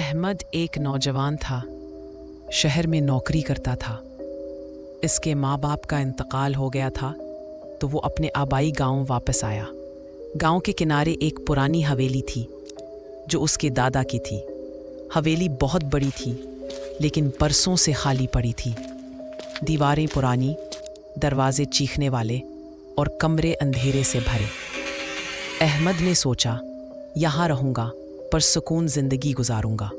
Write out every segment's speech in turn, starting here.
अहमद एक नौजवान था, शहर में नौकरी करता था। इसके माँ बाप का इंतकाल हो गया था तो वो अपने आबाई गांव वापस आया। गांव के किनारे एक पुरानी हवेली थी जो उसके दादा की थी। हवेली बहुत बड़ी थी लेकिन बरसों से खाली पड़ी थी। दीवारें पुरानी, दरवाजे चीखने वाले और कमरे अंधेरे से भरे। अहमद ने सोचा, यहाँ रहूँगा पर सुकून ज़िंदगी गुजारूँगा।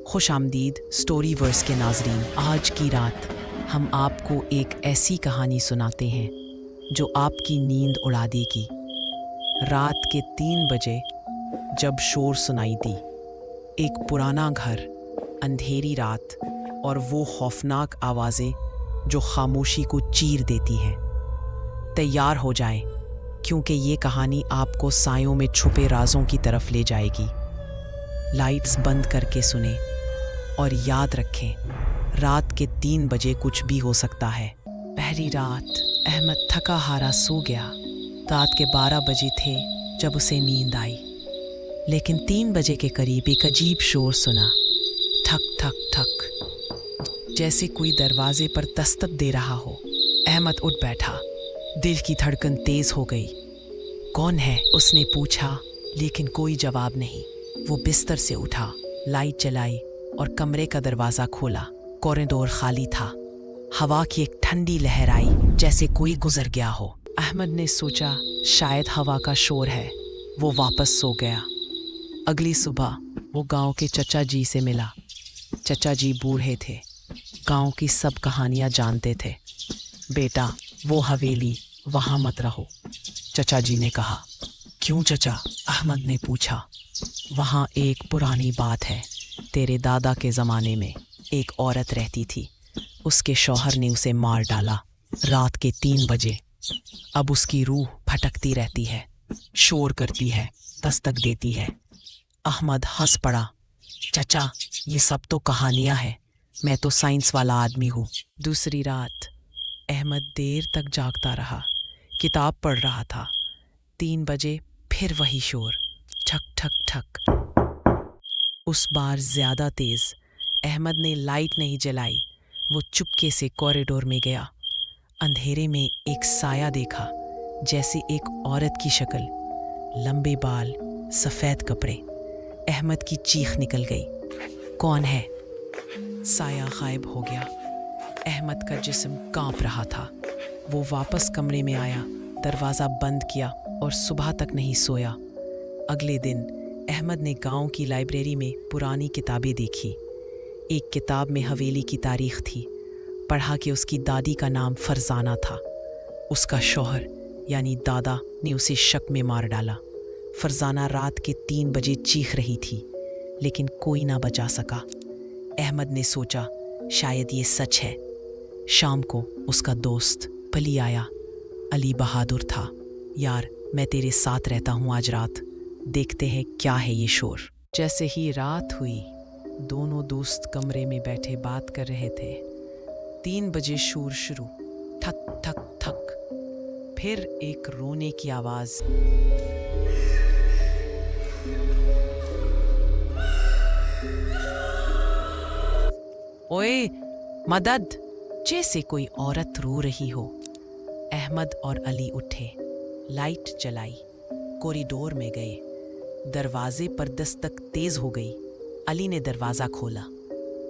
खुश आमदीद स्टोरी वर्स के नाजरीन, आज की रात हम आपको एक ऐसी कहानी सुनाते हैं जो आपकी नींद उड़ा देगी। रात के 3 बजे जब शोर सुनाई दी, एक पुराना घर, अंधेरी रात और वो खौफनाक आवाज़ें जो खामोशी को चीर देती हैं। तैयार हो जाएं, क्योंकि ये कहानी आपको सायों में छुपे राजों की तरफ ले जाएगी। लाइट्स बंद करके सुने और याद रखें, रात के 3 बजे कुछ भी हो सकता है। पहली रात अहमद थका हारा सो गया। रात के 12 बजे थे जब उसे नींद आई, लेकिन 3 बजे के करीब एक अजीब शोर सुना। ठक ठक ठक, जैसे कोई दरवाजे पर दस्तक दे रहा हो। अहमद उठ बैठा, दिल की धड़कन तेज हो गई। कौन है? उसने पूछा, लेकिन कोई जवाब नहीं। वो बिस्तर से उठा, लाइट जलाई और कमरे का दरवाज़ा खोला। कॉरिडोर खाली था। हवा की एक ठंडी लहर आई, जैसे कोई गुजर गया हो। अहमद ने सोचा, शायद हवा का शोर है। वो वापस सो गया। अगली सुबह वो गांव के चचा जी से मिला। चचा जी बूढ़े थे, गांव की सब कहानियां जानते थे। बेटा, वो हवेली वहाँ मत रहो, चचा जी ने कहा। क्यों चचा? अहमद ने पूछा। वहाँ एक पुरानी बात है। तेरे दादा के ज़माने में एक औरत रहती थी। उसके शौहर ने उसे मार डाला रात के 3 बजे। अब उसकी रूह भटकती रहती है, शोर करती है, दस्तक देती है। अहमद हंस पड़ा। चचा, ये सब तो कहानियाँ हैं, मैं तो साइंस वाला आदमी हूँ। दूसरी रात अहमद देर तक जागता रहा, किताब पढ़ रहा था। 3 बजे फिर वही शोर, ठक ठक ठक। उस बार ज्यादा तेज। अहमद ने लाइट नहीं जलाई। वो चुपके से कॉरिडोर में गया। अंधेरे में एक साया देखा, जैसे एक औरत की शक्ल, लंबे बाल, सफेद कपड़े। अहमद की चीख निकल गई। कौन है? साया गायब हो गया। अहमद का जिस्म कांप रहा था। वो वापस कमरे में आया, दरवाज़ा बंद किया और सुबह तक नहीं सोया। अगले दिन अहमद ने गांव की लाइब्रेरी में पुरानी किताबें देखी। एक किताब में हवेली की तारीख थी। पढ़ा कि उसकी दादी का नाम फरजाना था। उसका शौहर यानी दादा ने उसे शक में मार डाला। फरजाना रात के 3 बजे चीख रही थी, लेकिन कोई ना बचा सका। अहमद ने सोचा, शायद ये सच है। शाम को उसका दोस्त अली आया। अली बहादुर था। यार, मैं तेरे साथ रहता हूँ आज रात, देखते हैं क्या है ये शोर। जैसे ही रात हुई, दोनों दोस्त कमरे में बैठे बात कर रहे थे। 3 बजे शोर शुरू, ठक ठक ठक। फिर एक रोने की आवाज। ओए मदद! जैसे कोई औरत रो रही हो। अहमद और अली उठे, लाइट जलाई, कॉरिडोर में गए। दरवाजे पर दस्तक तेज हो गई। अली ने दरवाज़ा खोला।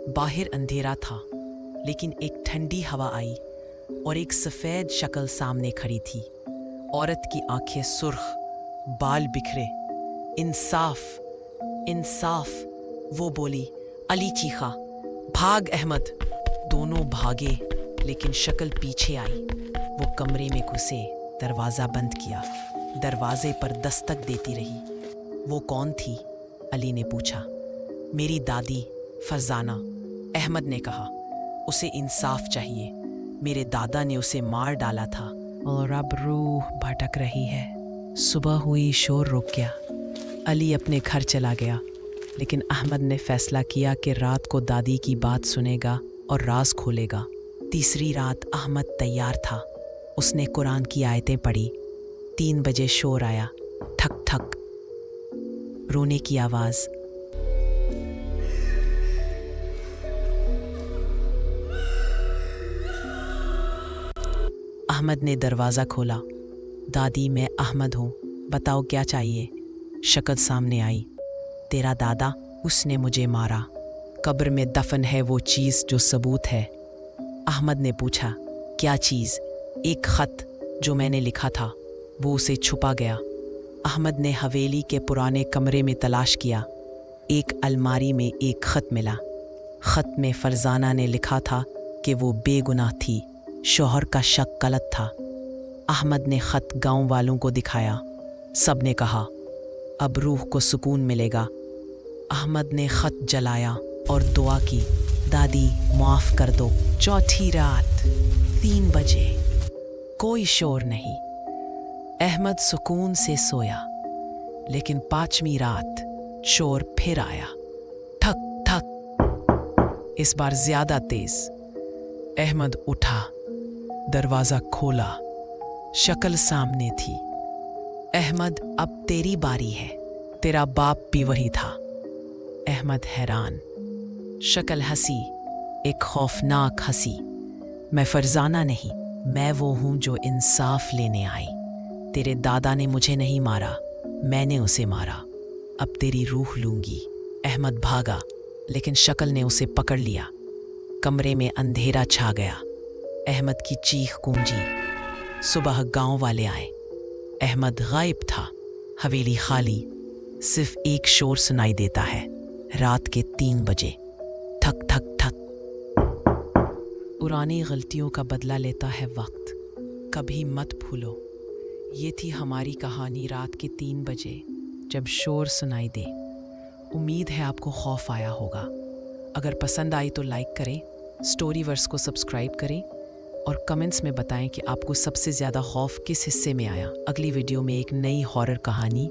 बाहर अंधेरा था, लेकिन एक ठंडी हवा आई और एक सफ़ेद शक्ल सामने खड़ी थी। औरत की आंखें सुर्ख, बाल बिखरे। इंसाफ, इंसाफ, वो बोली। अली चीखा, भाग अहमद! दोनों भागे, लेकिन शक्ल पीछे आई। वो कमरे में घुसे, दरवाज़ा बंद किया। दरवाजे पर दस्तक देती रही। वो कौन थी? अली ने पूछा। मेरी दादी फरजाना, अहमद ने कहा। उसे इंसाफ चाहिए। मेरे दादा ने उसे मार डाला था और अब रूह भटक रही है। सुबह हुई, शोर रुक गया। अली अपने घर चला गया, लेकिन अहमद ने फैसला किया कि रात को दादी की बात सुनेगा और राज खोलेगा। तीसरी रात अहमद तैयार था। उसने कुरान की आयतें पढ़ी। 3 बजे शोर आया, ठक ठक। रोने की आवाज़। अहमद ने दरवाज़ा खोला। दादी, मैं अहमद हूँ, बताओ क्या चाहिए? शक्ल सामने आई। तेरा दादा, उसने मुझे मारा। कब्र में दफन है वो चीज़ जो सबूत है। अहमद ने पूछा, क्या चीज़? एक खत जो मैंने लिखा था, वो उसे छुपा गया। अहमद ने हवेली के पुराने कमरे में तलाश किया। एक अलमारी में एक खत मिला। खत में फरजाना ने लिखा था कि वो बेगुनाह थी, शौहर का शक गलत था। अहमद ने खत गांव वालों को दिखाया। सब ने कहा, अब रूह को सुकून मिलेगा। अहमद ने खत जलाया और दुआ की, दादी माफ़ कर दो। चौथी रात 3 बजे, कोई शोर नहीं। अहमद सुकून से सोया। लेकिन 5वीं रात शोर फिर आया। ठक ठक, इस बार ज्यादा तेज। अहमद उठा, दरवाजा खोला। शक्ल सामने थी। अहमद, अब तेरी बारी है। तेरा बाप भी वही था। अहमद हैरान। शक्ल हंसी, एक खौफनाक हंसी। मैं फरजाना नहीं, मैं वो हूं जो इंसाफ लेने आई। तेरे दादा ने मुझे नहीं मारा, मैंने उसे मारा। अब तेरी रूह लूंगी। अहमद भागा, लेकिन शक्ल ने उसे पकड़ लिया। कमरे में अंधेरा छा गया। अहमद की चीख गूंजी। सुबह गांव वाले आए। अहमद गायब था। हवेली खाली, सिर्फ एक शोर सुनाई देता है। रात के 3 बजे, ठक ठक ठक। पुरानी गलतियों का बदला लेता है वक्त, कभी मत भूलो। ये थी हमारी कहानी रात के 3 बजे, जब शोर सुनाई दे। उम्मीद है आपको खौफ आया होगा। अगर पसंद आई तो लाइक करें, स्टोरीवर्स को सब्सक्राइब करें और कमेंट्स में बताएं कि आपको सबसे ज़्यादा खौफ किस हिस्से में आया। अगली वीडियो में एक नई हॉरर कहानी,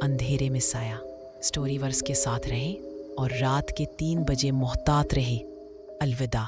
अंधेरे में साया। स्टोरीवर्स के साथ रहें और रात के 3 बजे मोहतात रहे। अलविदा।